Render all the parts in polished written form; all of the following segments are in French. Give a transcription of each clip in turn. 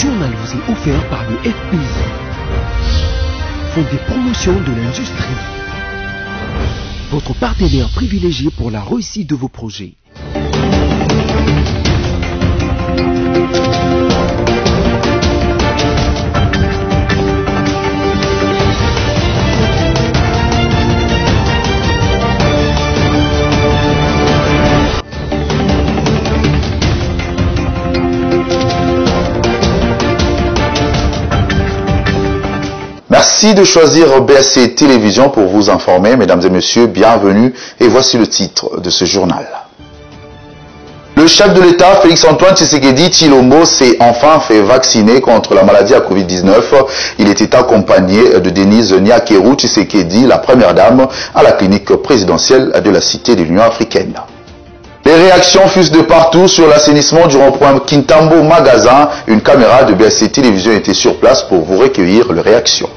journal vous est offert par le FPI, Fonds des promotions de l'industrie, votre partenaire privilégié pour la réussite de vos projets. Merci de choisir BSC Télévision pour vous informer. Mesdames et messieurs, bienvenue et voici le titre de ce journal. Le chef de l'État, Félix-Antoine Tshisekedi Tshilombo, s'est enfin fait vacciner contre la maladie à Covid-19. Il était accompagné de Denise Nyakeru Tshisekedi, la première dame, à la clinique présidentielle de la Cité de l'Union africaine. Les réactions fusent de partout sur l'assainissement du rond-point Kintambo Magasin. Une caméra de BSC Télévision était sur place pour vous recueillir les réactions.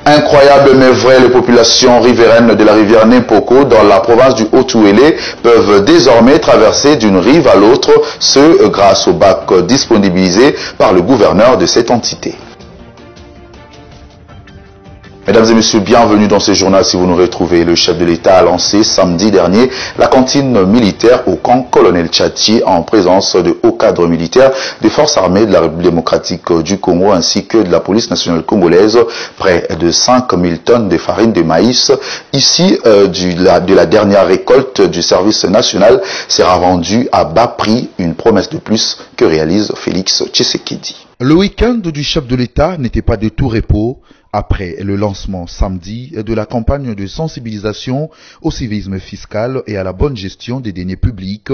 Incroyable mais vrai, les populations riveraines de la rivière Nempoko dans la province du Haut-Ouélé peuvent désormais traverser d'une rive à l'autre, ce grâce au bac disponibilisé par le gouverneur de cette entité. Mesdames et messieurs, bienvenue dans ce journal. Si vous nous retrouvez, le chef de l'État a lancé samedi dernier la cantine militaire au camp Colonel Tchachi en présence de hauts cadres militaires des forces armées de la République démocratique du Congo ainsi que de la police nationale congolaise. Près de 5000 tonnes de farine de maïs ici de la dernière récolte du service national sera vendue à bas prix, une promesse de plus que réalise Félix Tshisekedi. Le week-end du chef de l'État n'était pas de tout repos. Après le lancement samedi de la campagne de sensibilisation au civisme fiscal et à la bonne gestion des deniers publics,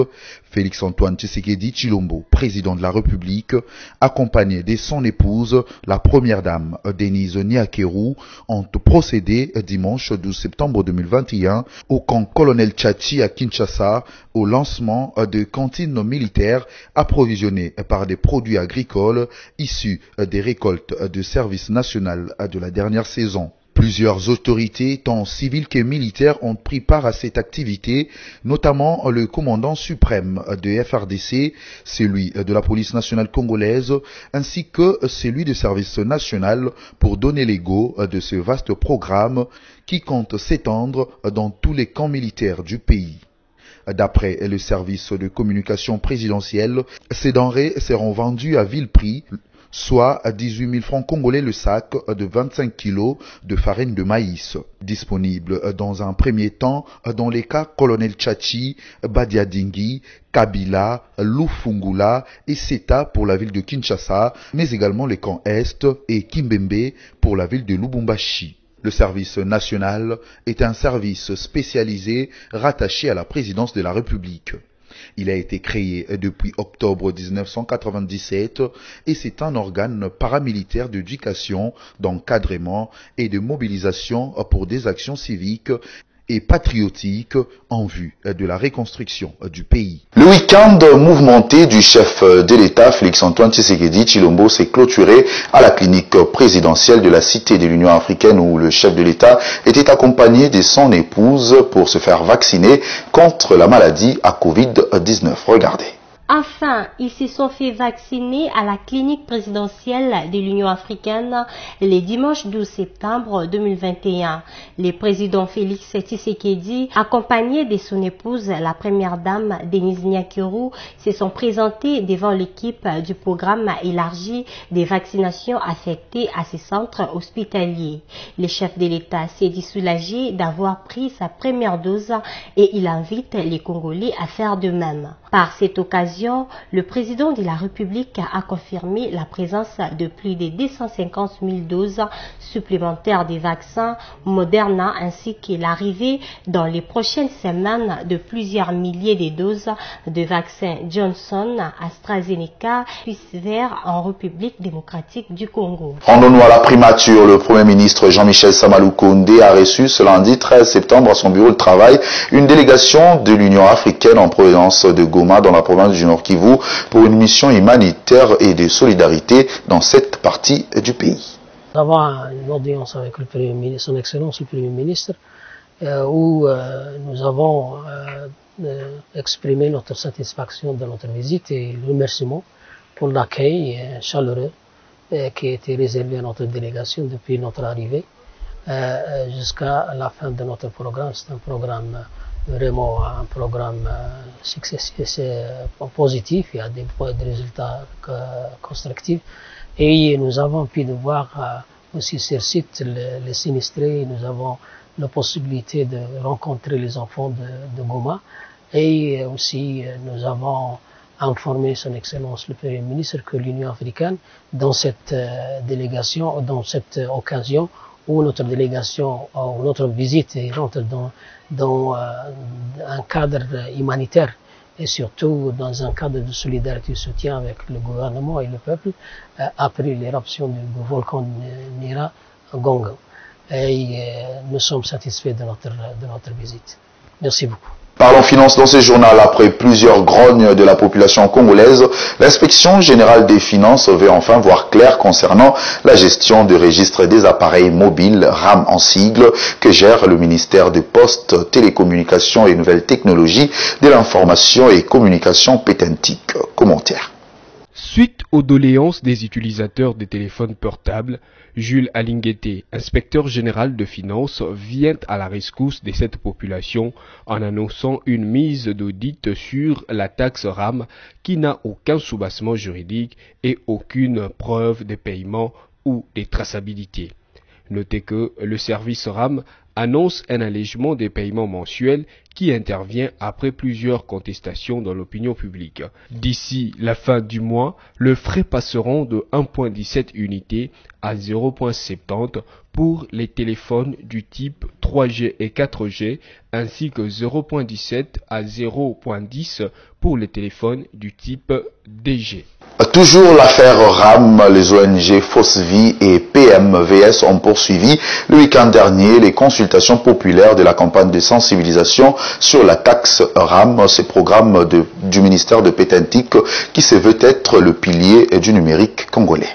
Félix-Antoine Tshisekedi Tshilombo, président de la République, accompagné de son épouse, la première dame Denise Nyakeru, ont procédé dimanche 12 septembre 2021 au camp Colonel Tchachi à Kinshasa au lancement de cantines militaires approvisionnées par des produits agricoles issus des récoltes du service national de la dernière saison. Plusieurs autorités, tant civiles que militaires, ont pris part à cette activité, notamment le commandant suprême de FRDC, celui de la police nationale congolaise, ainsi que celui du service national pour donner les go de ce vaste programme qui compte s'étendre dans tous les camps militaires du pays. D'après le service de communication présidentielle, ces denrées seront vendues à vil prix, soit à 18 000 francs congolais le sac de 25 kilos de farine de maïs. Disponible dans un premier temps dans les cas Colonel Tchachi, Badiadingi, Kabila, Lufungula et Seta pour la ville de Kinshasa, mais également les camps Est et Kimbembe pour la ville de Lubumbashi. Le service national est un service spécialisé rattaché à la présidence de la République. Il a été créé depuis octobre 1997 et c'est un organe paramilitaire d'éducation, d'encadrement et de mobilisation pour des actions civiques et patriotiques en vue de la reconstruction du pays. Le week-end mouvementé du chef de l'État, Félix-Antoine Tshisekedi Tshilombo, s'est clôturé à la clinique présidentielle de la Cité de l'Union africaine où le chef de l'État était accompagné de son épouse pour se faire vacciner contre la maladie à Covid-19. Regardez. Enfin, ils se sont fait vacciner à la clinique présidentielle de l'Union africaine le dimanche 12 septembre 2021. Le président Félix Tshisekedi, accompagné de son épouse, la première dame Denise Nyakeru, se sont présentés devant l'équipe du programme élargi des vaccinations affectées à ces centres hospitaliers. Le chef de l'État s'est dit soulagé d'avoir pris sa première dose et il invite les Congolais à faire de même. Par cette occasion, le président de la République a confirmé la présence de plus de 250 000 doses supplémentaires des vaccins Moderna ainsi que l'arrivée dans les prochaines semaines de plusieurs milliers de doses de vaccins Johnson, AstraZeneca, Pfizer en République démocratique du Congo. Rendons-nous à la primature. Le Premier ministre Jean-Michel Samalou Koundé a reçu ce lundi 13 septembre à son bureau de travail une délégation de l'Union africaine en provenance de Goma dans la province du Nord Kivu pour une mission humanitaire et de solidarité dans cette partie du pays. Nous avons une audience avec le Premier ministre, son Excellence le Premier ministre, où nous avons exprimé notre satisfaction de notre visite et le remerciement pour l'accueil chaleureux qui a été réservé à notre délégation depuis notre arrivée jusqu'à la fin de notre programme. C'est un programme vraiment un programme positif, il y a des résultats constructifs et nous avons pu voir aussi sur site les sinistrés, nous avons la possibilité de rencontrer les enfants de Goma et aussi nous avons informé son Excellence le Premier ministre que l'Union africaine dans cette délégation, dans cette occasion où notre délégation, où notre visite rentre dans un cadre humanitaire et surtout dans un cadre de solidarité et de soutien avec le gouvernement et le peuple après l'éruption du volcan Nyiragongo. Et nous sommes satisfaits de notre visite. Merci beaucoup. Parlons finances dans ce journal. Après plusieurs grognes de la population congolaise, l'inspection générale des finances veut enfin voir clair concernant la gestion du registre des appareils mobiles, RAM en sigle, que gère le ministère des Postes, Télécommunications et Nouvelles Technologies, de l'Information et Communication Pétentique. Commentaire. Suite aux doléances des utilisateurs des téléphones portables, Jules Alinguete, inspecteur général de finances, vient à la rescousse de cette population en annonçant une mise d'audit sur la taxe RAM qui n'a aucun soubassement juridique et aucune preuve de paiement ou de traçabilité. Notez que le service RAM annonce un allègement des paiements mensuels qui intervient après plusieurs contestations dans l'opinion publique. D'ici la fin du mois, les frais passeront de 1,17 unités à 0,70 pour les téléphones du type 3G et 4G, ainsi que 0,17 à 0,10 pour les téléphones du type DG. Toujours l'affaire RAM, les ONG Fosvi et PMVS ont poursuivi le week-end dernier les consultations populaires de la campagne de sensibilisation sur la taxe RAM, ce programme du ministère de Pétentique qui se veut être le pilier du numérique congolais.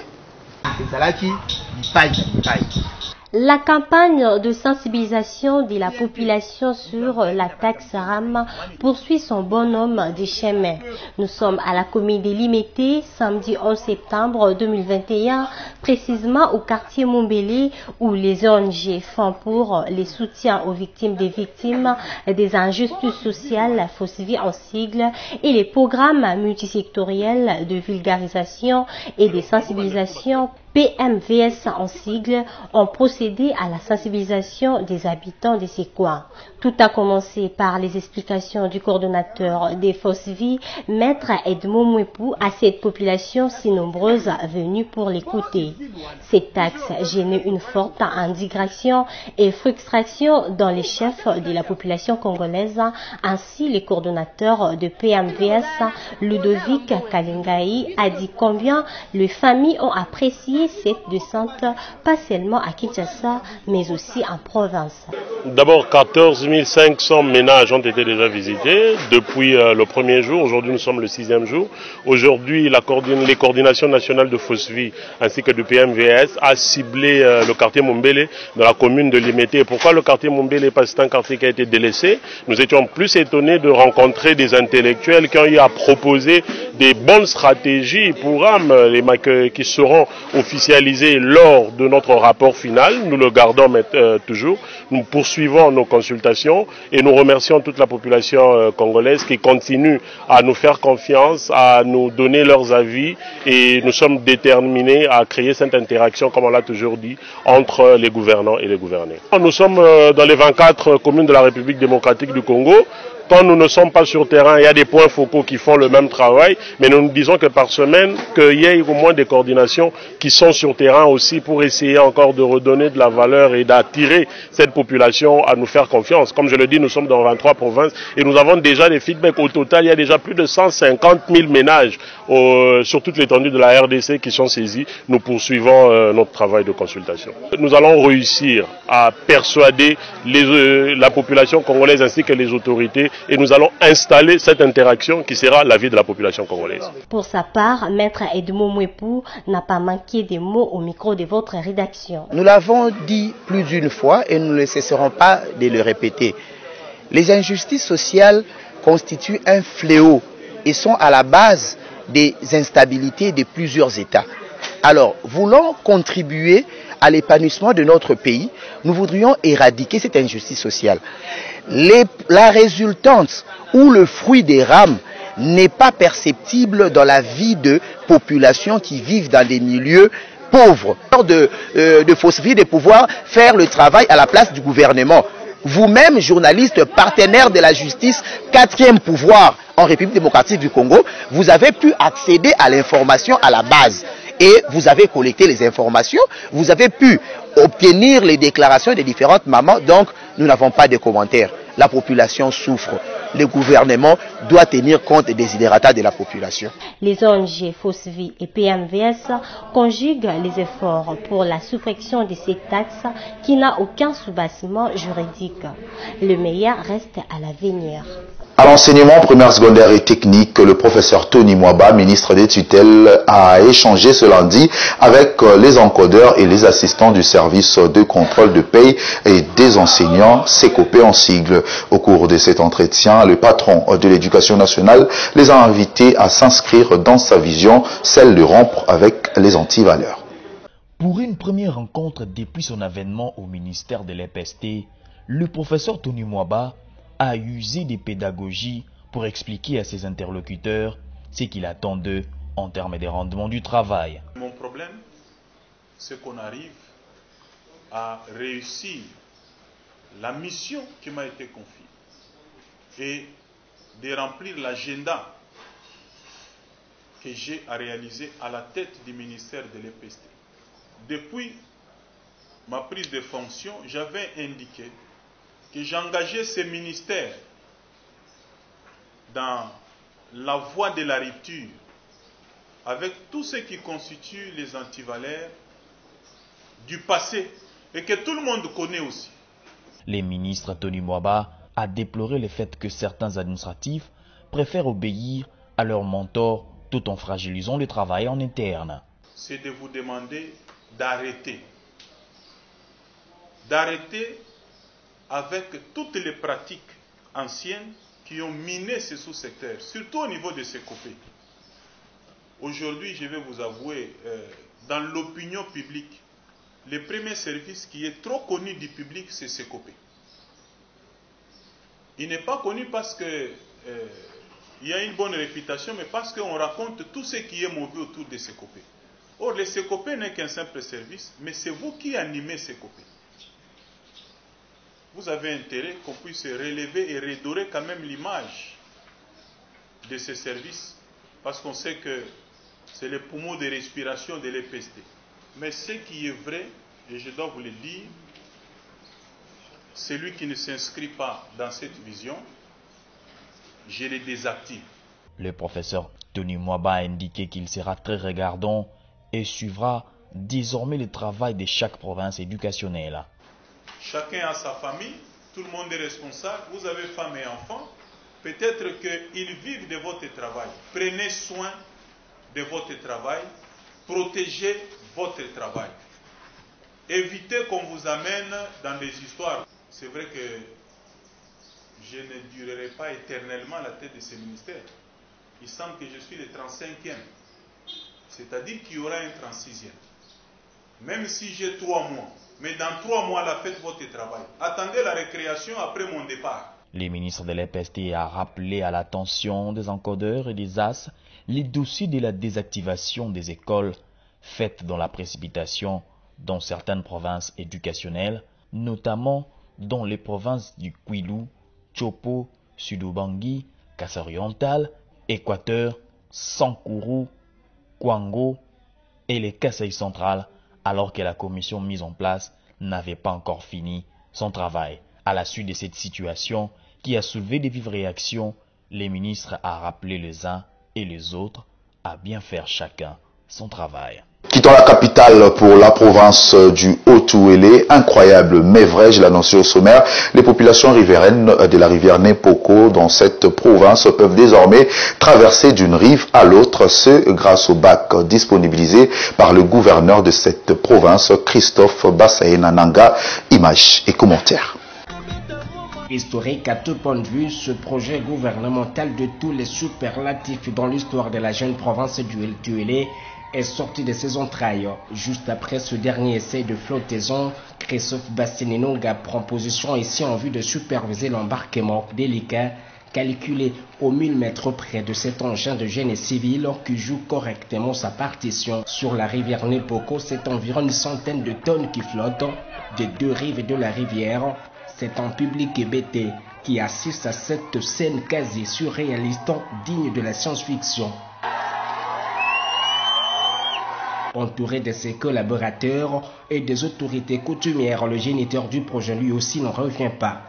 La campagne de sensibilisation de la population sur la taxe RAM poursuit son bonhomme de chemin. Nous sommes à la commune de Limete, samedi 11 septembre 2021, précisément au quartier Mombélé, où les ONG font pour les soutiens aux victimes des injustices sociales, Fosvi en sigle, et les programmes multisectoriels de vulgarisation et de sensibilisation PMVS en sigle ont procédé à la sensibilisation des habitants de ces coins. Tout a commencé par les explications du coordonnateur des Fosvi, Maître Edmond Mouepou, à cette population si nombreuse venue pour l'écouter. Cette taxe gênait une forte indignation et frustration dans les chefs de la population congolaise, ainsi les coordonnateurs de PMVS, Ludovic Kalingaï, a dit combien les familles ont apprécié cette descente, pas seulement à Kinshasa, mais aussi en province. D'abord, 14 500 ménages ont été déjà visités depuis le premier jour. Aujourd'hui, nous sommes le 6e jour. Aujourd'hui, les coordinations nationales de Fosvi ainsi que du PMVS a ciblé le quartier Mombélé dans la commune de Limete. Pourquoi le quartier Mombélé? Parce que c'est un quartier qui a été délaissé. Nous étions plus étonnés de rencontrer des intellectuels qui ont eu à proposer des bonnes stratégies pour RAM, qui seront officialisées lors de notre rapport final. Nous le gardons toujours. Nous poursuivons nos consultations et nous remercions toute la population congolaise qui continue à nous faire confiance, à nous donner leurs avis, et nous sommes déterminés à créer cette interaction, comme on l'a toujours dit, entre les gouvernants et les gouvernés. Nous sommes dans les 24 communes de la République démocratique du Congo. Quand nous ne sommes pas sur terrain, il y a des points focaux qui font le même travail, mais nous nous disons que par semaine, qu'il y ait au moins des coordinations qui sont sur terrain aussi pour essayer encore de redonner de la valeur et d'attirer cette population à nous faire confiance. Comme je le dis, nous sommes dans 23 provinces et nous avons déjà des feedbacks. Au total, il y a déjà plus de 150 000 ménages sur toute l'étendue de la RDC qui sont saisis. Nous poursuivons notre travail de consultation. Nous allons réussir à persuader la population congolaise ainsi que les autorités, et nous allons installer cette interaction qui sera la vie de la population congolaise. Pour sa part, Maître Edmond Mouepou n'a pas manqué de mots au micro de votre rédaction. Nous l'avons dit plus d'une fois et nous ne cesserons pas de le répéter. Les injustices sociales constituent un fléau et sont à la base des instabilités de plusieurs États. Alors, voulant contribuer à l'épanouissement de notre pays, nous voudrions éradiquer cette injustice sociale. La résultante ou le fruit des rames n'est pas perceptible dans la vie de populations qui vivent dans des milieux pauvres. De Fosseville, de pouvoir faire le travail à la place du gouvernement. Vous-même, journaliste, partenaire de la justice, 4e pouvoir en République démocratique du Congo, vous avez pu accéder à l'information à la base. Et vous avez collecté les informations, vous avez pu obtenir les déclarations des différentes mamans, donc nous n'avons pas de commentaires. La population souffre. Le gouvernement doit tenir compte des desiderata de la population. Les ONG Fosseville et PMVS conjuguent les efforts pour la suppression de ces taxes qui n'a aucun soubassement juridique. Le meilleur reste à l'avenir. À l'enseignement primaire, secondaire et technique, le professeur Tony Mwaba, ministre des tutelles, a échangé ce lundi avec les encodeurs et les assistants du service de contrôle de paye et des enseignants, SECOPE en sigle. Au cours de cet entretien, le patron de l'éducation nationale les a invités à s'inscrire dans sa vision, celle de rompre avec les antivaleurs. Pour une première rencontre depuis son avènement au ministère de l'EPST, le professeur Tony Mwaba a usé des pédagogies pour expliquer à ses interlocuteurs ce qu'il attend d'eux en termes de rendement du travail. Mon problème, c'est qu'on arrive à réussir la mission qui m'a été confiée et de remplir l'agenda que j'ai à réaliser à la tête du ministère de l'EPST. Depuis ma prise de fonction, j'avais indiqué que j'engageais ces ministères dans la voie de la rupture avec tout ce qui constitue les antivaleurs du passé et que tout le monde connaît aussi. Le ministre Tony Mwaba a déploré le fait que certains administratifs préfèrent obéir à leurs mentors tout en fragilisant le travail en interne. C'est de vous demander d'arrêter. D'arrêter avec toutes les pratiques anciennes qui ont miné ce sous-secteur, surtout au niveau de SECOPE. Aujourd'hui, je vais vous avouer, dans l'opinion publique, le premier service qui est trop connu du public, c'est SECOPE. Il n'est pas connu parce que il y a une bonne réputation, mais parce qu'on raconte tout ce qui est mauvais autour de SECOPE. Or, le SECOPE n'est qu'un simple service, mais c'est vous qui animez SECOPE. Vous avez intérêt qu'on puisse relever et redorer quand même l'image de ces services, parce qu'on sait que c'est le poumon de respiration de l'EPST. Mais ce qui est vrai, et je dois vous le dire, celui qui ne s'inscrit pas dans cette vision, je le désactive. Le professeur Tony Mwaba a indiqué qu'il sera très regardant et suivra désormais le travail de chaque province éducationnelle. Chacun a sa famille, tout le monde est responsable, vous avez femme et enfants, peut-être qu'ils vivent de votre travail. Prenez soin de votre travail, protégez votre travail. Évitez qu'on vous amène dans des histoires. C'est vrai que je ne durerai pas éternellement à la tête de ce ministère. Il semble que je suis le 35e, c'est-à-dire qu'il y aura un 36e. Même si j'ai 3 mois. Mais dans 3 mois, là, faites votre travail. Attendez la récréation après mon départ. Le ministre de l'EPST a rappelé à l'attention des encodeurs et des AS les dossiers de la désactivation des écoles faites dans la précipitation dans certaines provinces éducationnelles, notamment dans les provinces du Kwilu, Chopo, Sud-Ubangi, Kassa-Oriental, Équateur, Sankuru, Kwango et les Kasaï centrales, alors que la commission mise en place n'avait pas encore fini son travail. À la suite de cette situation qui a soulevé de vives réactions, les ministres a rappelé les uns et les autres à bien faire chacun son travail. Quittons la capitale pour la province du Haut-Ouélé. Incroyable mais vrai, je l'ai annoncé au sommaire, les populations riveraines de la rivière Nepoko dans cette province peuvent désormais traverser d'une rive à l'autre, ce grâce au bac disponibilisé par le gouverneur de cette province, Christophe Bassaena Nanga. Images et commentaires. Historique à tout point de vue, ce projet gouvernemental de tous les superlatifs dans l'histoire de la jeune province du Tuélé est sorti de ses entrailles. Juste après ce dernier essai de flottaison, Christophe Bastininonga prend position ici en vue de superviser l'embarquement délicat calculé au 1000 mètres près de cet engin de génie civil qui joue correctement sa partition. Sur la rivière Nepoko, c'est environ une centaine de tonnes qui flottent des deux rives de la rivière. C'est un public hébété qui assiste à cette scène quasi surréaliste digne de la science-fiction. Entouré de ses collaborateurs et des autorités coutumières, le géniteur du projet lui aussi n'en revient pas.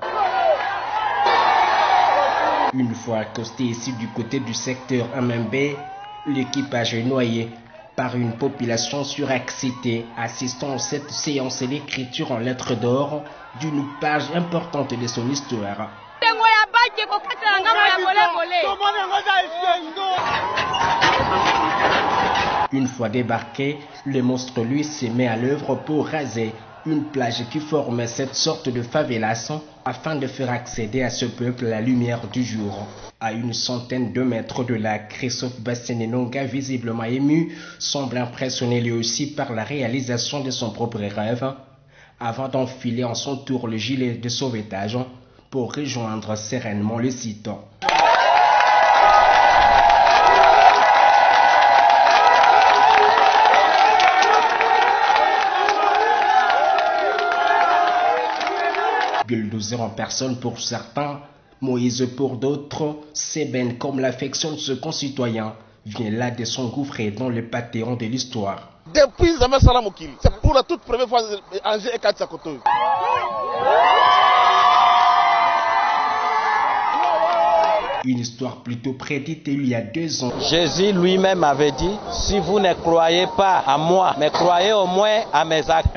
Une fois accosté ici du côté du secteur Amembe, l'équipage est noyé par une population surexcitée assistant à cette séance d'écriture en lettres d'or d'une page importante de son histoire. Une fois débarqué, le monstre lui se met à l'œuvre pour raser une plage qui formait cette sorte de favelas afin de faire accéder à ce peuple la lumière du jour. À une centaine de mètres de là, Christophe Bastininonga, visiblement ému, semble impressionné lui aussi par la réalisation de son propre rêve, avant d'enfiler en son tour le gilet de sauvetage pour rejoindre sereinement le site. Bulldozer en personne pour certains, Moïse pour d'autres, Seben comme l'affectionne ce concitoyen, vient là de s'engouffrer dans le panthéon de l'histoire. Depuis Zama Salamokil, c'est pour la toute première fois Angers et Katsakoto. Une histoire plutôt prédite il y a 2 ans. Jésus lui-même avait dit, si vous ne croyez pas à moi, mais croyez au moins à mes actes.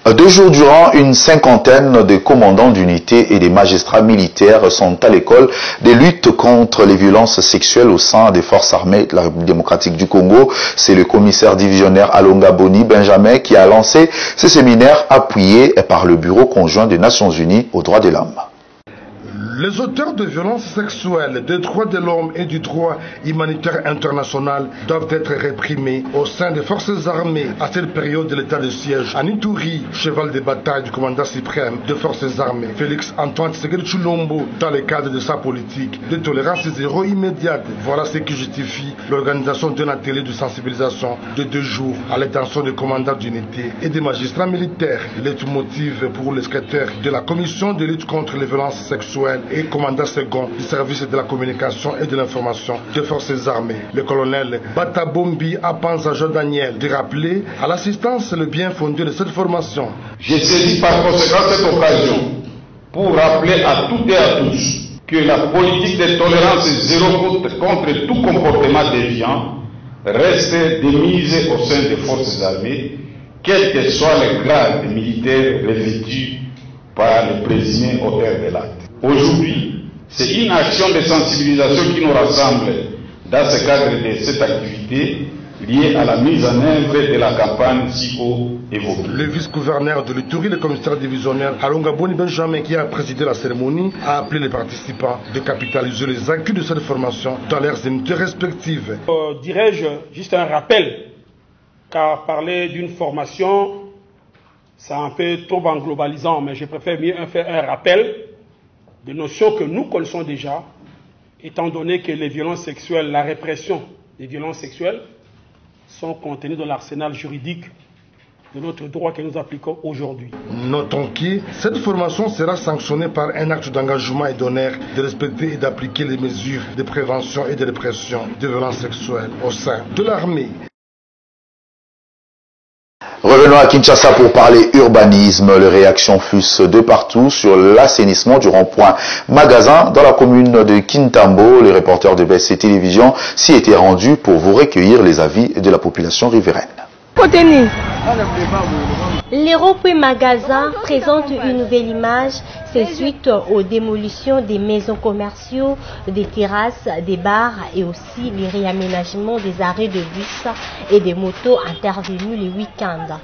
2 jours durant, une cinquantaine de commandants d'unités et des magistrats militaires sont à l'école des luttes contre les violences sexuelles au sein des forces armées de la République démocratique du Congo. C'est le commissaire divisionnaire Alonga Boni Benjamin qui a lancé ce séminaire appuyé par le Bureau conjoint des Nations Unies aux droits de l'homme. Les auteurs de violences sexuelles, des droits de l'homme et du droit humanitaire international doivent être réprimés au sein des forces armées à cette période de l'état de siège. À Ituri, cheval de bataille du commandant suprême des forces armées, Félix Antoine Tshisekedi Tshilombo, dans le cadre de sa politique de tolérance zéro immédiate. Voilà ce qui justifie l'organisation d'un atelier de sensibilisation de 2 jours à l'intention des commandants d'unité et des magistrats militaires. Leitmotiv pour le secrétaire de la commission de lutte contre les violences sexuelles et commandant second du service de la communication et de l'information des forces armées, le colonel Batabombi Apanza Jean Daniel, de rappeler à l'assistance le bien fondé de cette formation. J'ai saisi par conséquent cette occasion pour rappeler à toutes et à tous que la politique de tolérance zéro contre tout comportement déviant reste démise au sein des forces armées, quel que soit le grade militaire revêtu par le présumé auteur de l'acte. Aujourd'hui, c'est une action de sensibilisation qui nous rassemble dans ce cadre de cette activité liée à la mise en œuvre de la campagne si haut évoquée. Le vice-gouverneur de l'Ituri, le commissaire divisionnaire Alonga Boni Benjamin, qui a présidé la cérémonie, a appelé les participants de capitaliser les acquis de cette formation dans leurs unités respectives. Dirais-je juste un rappel, car parler d'une formation, c'est un peu trop en globalisant, mais je préfère mieux faire un rappel des notions que nous connaissons déjà, étant donné que les violences sexuelles, la répression des violences sexuelles sont contenues dans l'arsenal juridique de notre droit que nous appliquons aujourd'hui. Notons que cette formation sera sanctionnée par un acte d'engagement et d'honneur de respecter et d'appliquer les mesures de prévention et de répression des violences sexuelles au sein de l'armée. Revenons à Kinshasa pour parler urbanisme. Les réactions fussent de partout sur l'assainissement du rond-point Magasin dans la commune de Kintambo. Les reporters de BSC Télévision s'y étaient rendus pour vous recueillir les avis de la population riveraine. Les ronds-points magasins présentent une nouvelle image. C'est suite aux démolitions des maisons commerciaux, des terrasses, des bars et aussi les réaménagements des arrêts de bus et des motos intervenus les week-ends.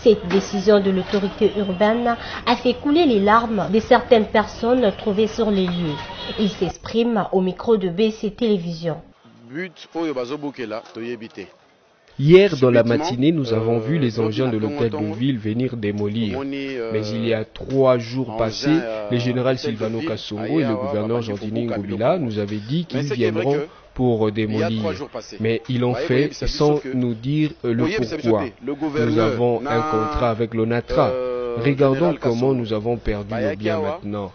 Cette décision de l'autorité urbaine a fait couler les larmes de certaines personnes trouvées sur les lieux. Ils s'expriment au micro de BC Télévision. Hier, dans la matinée, nous avons vu les engins de l'hôtel de ville venir démolir. Mais il y a 3 jours passés, le général Silvano Kasongo et le gouverneur Jandini Ngobila nous avaient dit qu'ils viendront pour démolir. Mais ils l'ont fait sans nous dire le pourquoi. Nous avons un contrat avec l'ONATRA. Regardons comment nous avons perdu nos biens maintenant.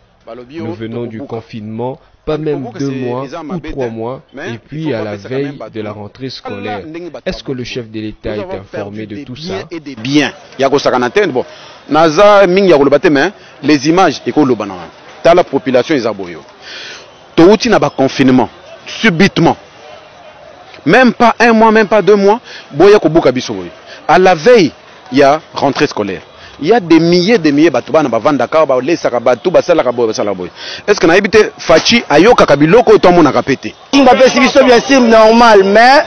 Nous venons du confinement, pas même 2 mois ou 3 mois, et puis à la veille de la rentrée scolaire. Est-ce que le chef de l'État est informé de tout ça? Bien. Les images, dans la population, ils aboyent. Tout n'a pas confinement, subitement. Même pas 1 mois, même pas 2 mois, à la veille, il y a rentrée scolaire. Il y a des milliers de batouba na bavanda Dakar ba lesa ka batou ba sala ka boy ba sala boy. Est-ce que na habité fachi ayoka kabiloko to mona kapete. Mbappé c'est bien sûr normal mais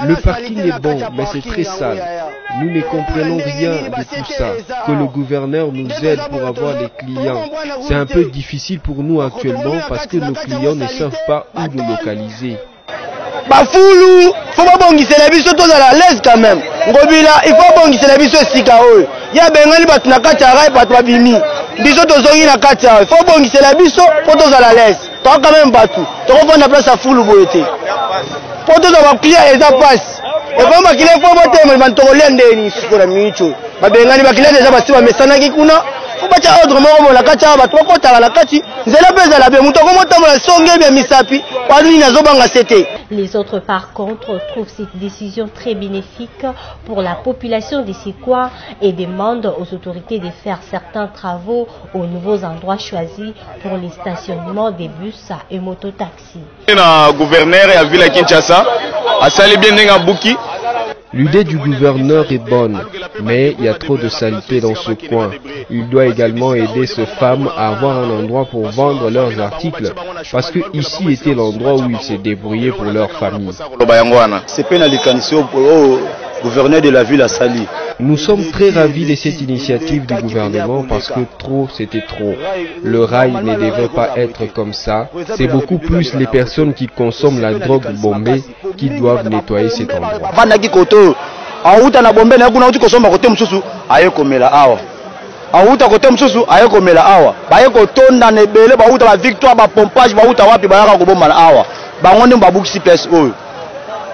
le parking est bon mais c'est très sale. Nous ne comprenons rien de tout ça. Que le gouverneur nous aide pour avoir les clients. C'est un peu difficile pour nous actuellement parce que nos clients ne savent pas où nous localiser. Bafoulou, faut pas bongisa la biso to la l'aise quand même. Ngobila, il faut bongisa la biso sika oyo. Ya bengani batu na kati ya rai batu babimi. Biso to zongi na kati ya. Il faut bongisa la biso pour to la l'aise. To quand même batu. To ko na place à foulou boyete. Pour to ba client eza passe. Et comme ba client faut bote mo mantolé ndeni sikola micho. Ba bengani ba client eza basi ba mesana ki kuna. Faut ba cha ordre mo la kati ya batu ko ta la kati. Nzela pesa la be muto ko mota mo la songe be misapi. Les autres, par contre, trouvent cette décision très bénéfique pour la population des Séquois et demandent aux autorités de faire certains travaux aux nouveaux endroits choisis pour les stationnements des bus et mototaxis. L'idée du gouverneur est bonne, mais il y a trop de saleté dans ce coin. Il doit également aider ces femmes à avoir un endroit pour vendre leurs articles, parce que ici était l'endroit où ils se débrouillaient pour leur famille. C'est peine à au gouverneur de la ville à Sali. Nous sommes très ravis de cette initiative du gouvernement parce que trop c'était trop. Le rail ne devait pas être comme ça. C'est beaucoup plus les personnes qui consomment la drogue bombée qui doivent nettoyer cet endroit. Auta kote msusu ayeko mela awa bayeko tonda nebele bauta ba victoire ba pompage bauta wapi bayaka koboma na awa bangonde mbabukisi place oyo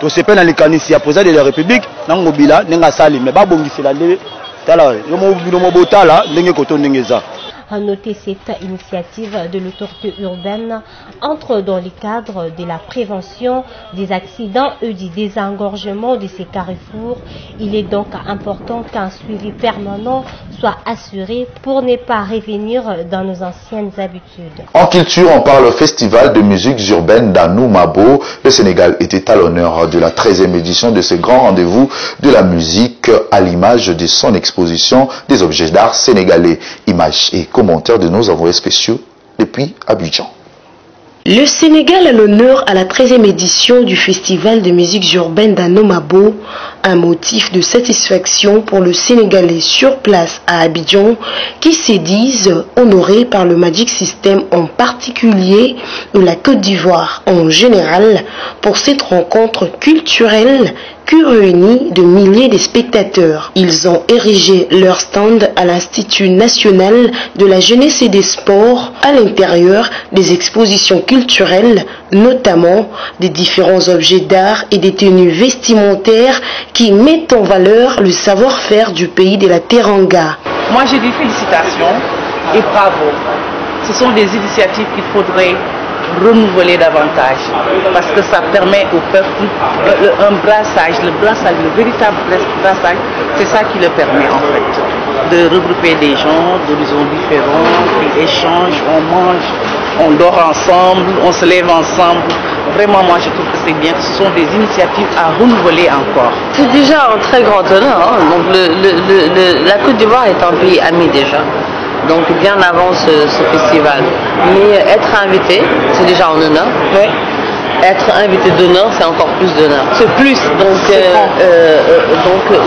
to sepe na likanisi ya président de la république nango bila nenga sali mais babongisela le tala yo mo botala ndenge koto ndenge za. À noter cette initiative de l'autorité urbaine entre dans le cadre de la prévention des accidents et du désengorgement de ces carrefours. Il est donc important qu'un suivi permanent soit assuré pour ne pas revenir dans nos anciennes habitudes. En culture, on parle au festival de musique urbaine d'Anou Mabo. Le Sénégal était à l'honneur de la 13e édition de ce grand rendez-vous de la musique à l'image de son exposition des objets d'art sénégalais. Images et commentaires de nos envoyés spéciaux depuis Abidjan. Le Sénégal a l'honneur à la 13e édition du Festival de musique urbaine d'Anou Mabo, un motif de satisfaction pour le Sénégalais sur place à Abidjan qui se disent honorés par le Magic System en particulier et la Côte d'Ivoire en général pour cette rencontre culturelle qui réunit de milliers de spectateurs. Ils ont érigé leur stand à l'Institut national de la jeunesse et des sports à l'intérieur des expositions culturelles, notamment des différents objets d'art et des tenues vestimentaires qui mettent en valeur le savoir-faire du pays de la Teranga. Moi je dis félicitations et bravo. Ce sont des initiatives qu'il faudrait renouveler davantage parce que ça permet au peuple un brassage, le véritable brassage, c'est ça qui le permet en fait. de regrouper des gens d'horizons différents, qui échangent, on mange, on dort ensemble, on se lève ensemble. Vraiment, moi, je trouve que c'est bien. Ce sont des initiatives à renouveler encore. C'est déjà un très grand honneur. Hein. Donc, la Côte d'Ivoire est un pays ami déjà. Donc, bien avant ce festival. Mais être invité, c'est déjà un honneur. Oui. Être invité d'honneur, c'est encore plus d'honneur. C'est plus. Donc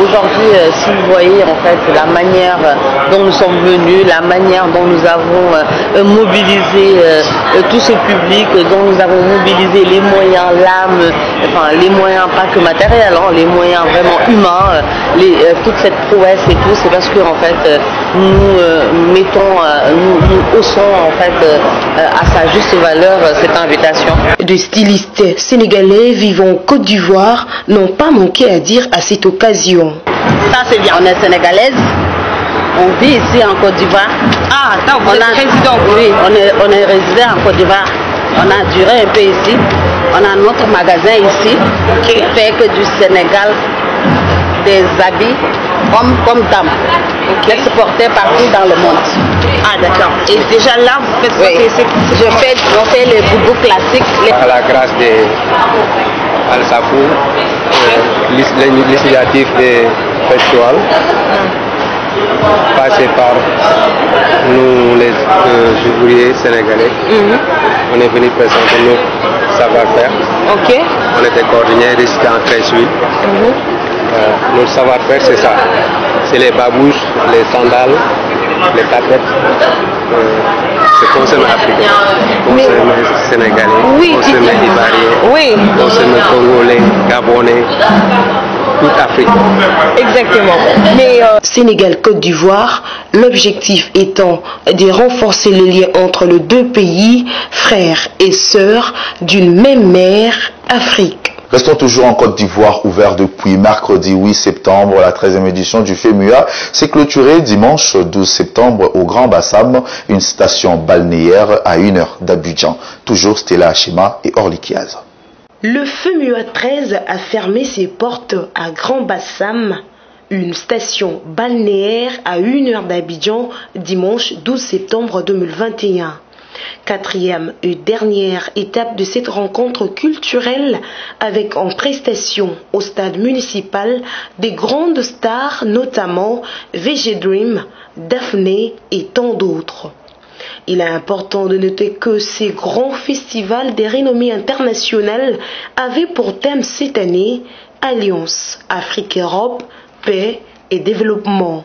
aujourd'hui, si vous voyez en fait la manière dont nous sommes venus, la manière dont nous avons mobilisé tout ce public, dont nous avons mobilisé les moyens, l'âme, enfin les moyens pas que matériels, hein, les moyens vraiment humains, toute cette prouesse et tout, c'est parce que en fait nous mettons, nous haussons en fait à sa juste valeur cette invitation. De stylistes sénégalais vivant en Côte d'Ivoire n'ont pas manqué à dire à cette occasion. Ça c'est bien, on est sénégalaise, on vit ici en Côte d'Ivoire. Ah, vous êtes résident? Oui, on est résident en Côte d'Ivoire. On a duré un peu ici. On a notre magasin ici qui fait que du Sénégal des habits comme dames, exportés partout dans le monde. Ah d'accord. Et déjà là, vous faites quoi? Oui. On fait les boubous classiques. À la grâce de Al-Safou, l'initiative des festivals, passé par nous les ouvriers sénégalais. On est venu présenter notre savoir-faire. Ok. On était coordonnés résidents en 13 villes. Notre savoir-faire, c'est ça. C'est les babouches, les sandales, les tapettes. C'est consommé africain, consommé sénégalais, consommé ivoirien, consommé congolais, gabonais, toute Afrique. Exactement. Mais Sénégal-Côte d'Ivoire, l'objectif étant de renforcer les liens entre les deux pays, frères et sœurs d'une même mère, Afrique. Restons toujours en Côte d'Ivoire, ouvert depuis mercredi 8 septembre. La 13e édition du FEMUA s'est clôturée dimanche 12 septembre au Grand Bassam, une station balnéaire à 1 heure d'Abidjan. Toujours Stella Achema et Orly Kiaz. Le FEMUA 13 a fermé ses portes à Grand Bassam, une station balnéaire à 1 heure d'Abidjan, dimanche 12 septembre 2021. Quatrième et dernière étape de cette rencontre culturelle avec en prestation au stade municipal des grandes stars, notamment VG Dream, Daphné et tant d'autres. Il est important de noter que ces grands festivals des renommées internationales avaient pour thème cette année Alliance Afrique-Europe, paix et développement.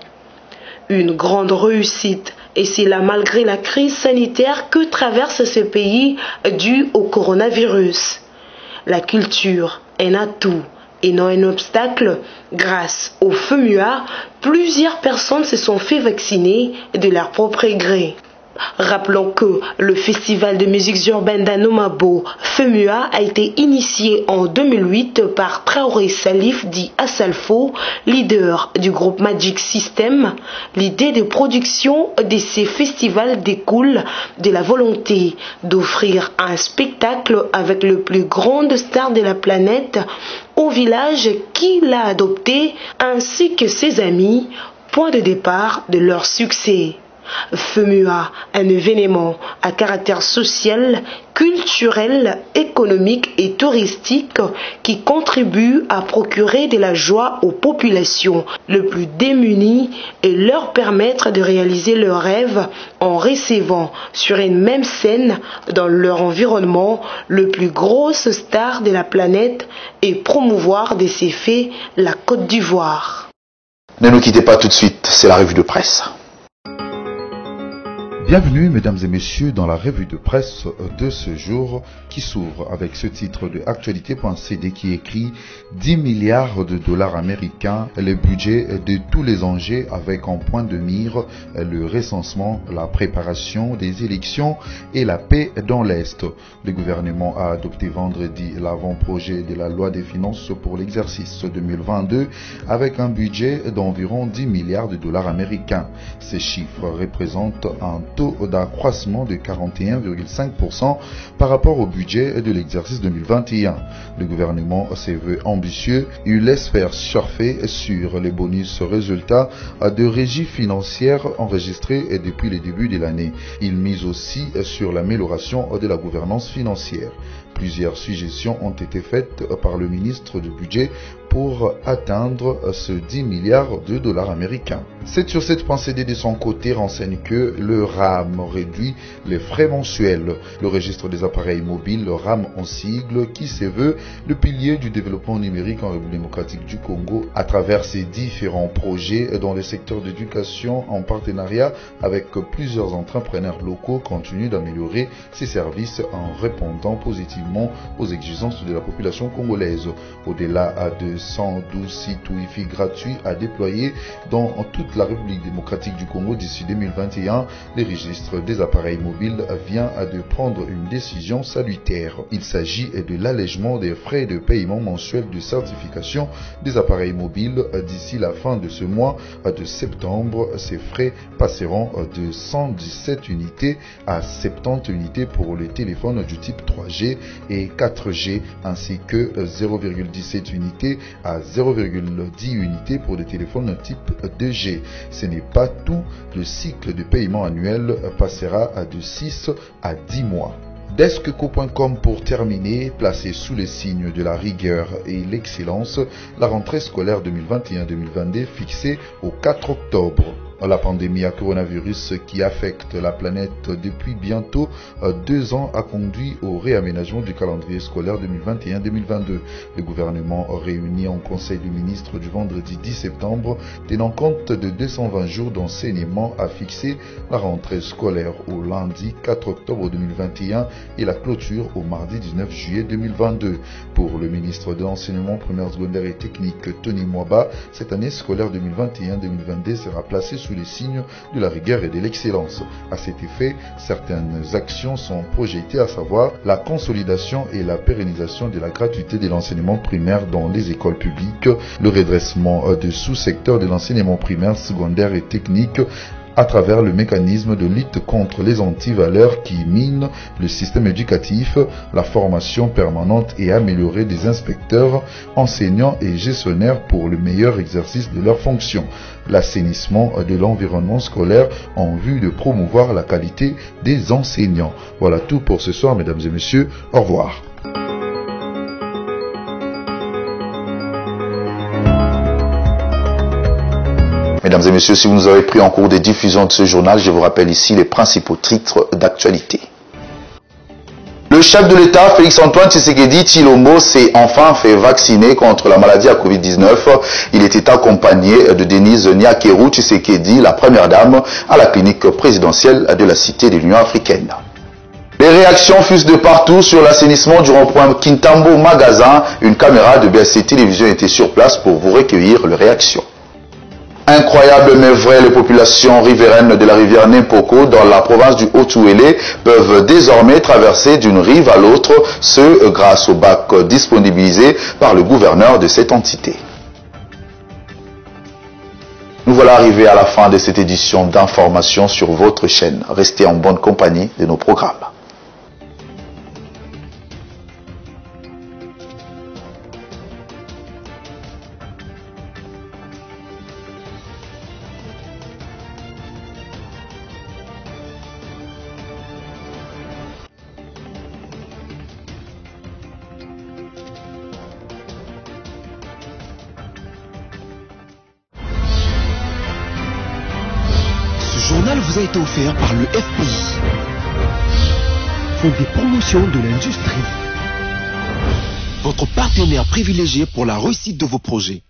Une grande réussite. Et c'est là malgré la crise sanitaire que traverse ce pays due au coronavirus. La culture est un atout et non un obstacle. Grâce au FEMUA, plusieurs personnes se sont fait vacciner de leur propre gré. Rappelons que le festival de musique urbaine d'Anomabo, FEMUA, a été initié en 2008 par Traoré Salif dit Assalfo, leader du groupe Magic System. L'idée de production de ces festivals découle de la volonté d'offrir un spectacle avec le plus grand star de la planète au village qui l'a adopté ainsi que ses amis, point de départ de leur succès. FEMUA, un événement à caractère social, culturel, économique et touristique qui contribue à procurer de la joie aux populations les plus démunies et leur permettre de réaliser leurs rêves en recevant sur une même scène dans leur environnement le plus grosse star de la planète et promouvoir de ces faits la Côte d'Ivoire. Ne nous quittez pas tout de suite, c'est la revue de presse. Bienvenue mesdames et messieurs dans la revue de presse de ce jour qui s'ouvre avec ce titre de actualité.cd qui écrit 10 milliards de dollars américains, le budget de tous les enjeux avec en point de mire le recensement, la préparation des élections et la paix dans l'Est. Le gouvernement a adopté vendredi l'avant-projet de la loi des finances pour l'exercice 2022 avec un budget d'environ 10 milliards de dollars américains. Ces chiffres représentent un taux d'accroissement de 41,5% par rapport au budget de l'exercice 2021. Le gouvernement se veut ambitieux. Il laisse faire surfer sur les bonus résultats de régie financière enregistrés depuis le début de l'année. Il mise aussi sur l'amélioration de la gouvernance financière. Plusieurs suggestions ont été faites par le ministre du Budget pour atteindre ce 10 milliards de dollars américains. 7 sur 7 de son côté renseigne que le RAM réduit les frais mensuels. Le registre des appareils mobiles, le RAM en sigle, qui se veut le pilier du développement numérique en République démocratique du Congo à travers ses différents projets dans le secteur d'éducation en partenariat avec plusieurs entrepreneurs locaux, continue d'améliorer ses services en répondant positivement aux exigences de la population congolaise. Au-delà de 112 sites Wi-Fi gratuits à déployer dans toute la République démocratique du Congo d'ici 2021, le registre des appareils mobiles vient de prendre une décision salutaire. Il s'agit de l'allègement des frais de paiement mensuel de certification des appareils mobiles d'ici la fin de ce mois de septembre. Ces frais passeront de 117 unités à 70 unités pour les téléphones du type 3G et 4G, ainsi que 0,17 unités à 0,10 unités pour les téléphones type 2G. Ce n'est pas tout, le cycle de paiement annuel passera de 6 à 10 mois. Deskco.com pour terminer, placé sous les signes de la rigueur et l'excellence, la rentrée scolaire 2021-2022 fixée au 4 octobre. La pandémie à coronavirus qui affecte la planète depuis bientôt 2 ans a conduit au réaménagement du calendrier scolaire 2021-2022. Le gouvernement réuni en conseil des ministres du vendredi 10 septembre, tenant compte de 220 jours d'enseignement, a fixé la rentrée scolaire au lundi 4 octobre 2021 et la clôture au mardi 19 juillet 2022. Pour le ministre de l'enseignement primaire, secondaire et technique Tony Mwaba, cette année scolaire 2021-2022 sera placée sous les signes de la rigueur et de l'excellence. À cet effet, certaines actions sont projetées, à savoir la consolidation et la pérennisation de la gratuité de l'enseignement primaire dans les écoles publiques, le redressement de sous-secteurs de l'enseignement primaire, secondaire et technique, à travers le mécanisme de lutte contre les antivaleurs qui minent le système éducatif, la formation permanente et améliorée des inspecteurs, enseignants et gestionnaires pour le meilleur exercice de leurs fonctions, l'assainissement de l'environnement scolaire en vue de promouvoir la qualité des enseignants. Voilà tout pour ce soir, mesdames et messieurs. Au revoir. Mesdames et messieurs, si vous nous avez pris en cours des diffusions de ce journal, je vous rappelle ici les principaux titres d'actualité. Le chef de l'État, Félix-Antoine Tshisekedi Tshilombo, s'est enfin fait vacciner contre la maladie à Covid-19. Il était accompagné de Denise Nyakeru Tshisekedi, la première dame, à la clinique présidentielle de la Cité de l'Union africaine. Les réactions fusent de partout sur l'assainissement du rond-point Kintambo Magasin. Une caméra de BSC Télévision était sur place pour vous recueillir les réactions. Incroyable mais vrai, les populations riveraines de la rivière Nempoko dans la province du Haut-Touélé peuvent désormais traverser d'une rive à l'autre, ce grâce au bac disponibilisé par le gouverneur de cette entité. Nous voilà arrivés à la fin de cette édition d'information sur votre chaîne. Restez en bonne compagnie de nos programmes. Ce journal vous a été offert par le FPI, Fonds des promotions de l'industrie, votre partenaire privilégié pour la réussite de vos projets.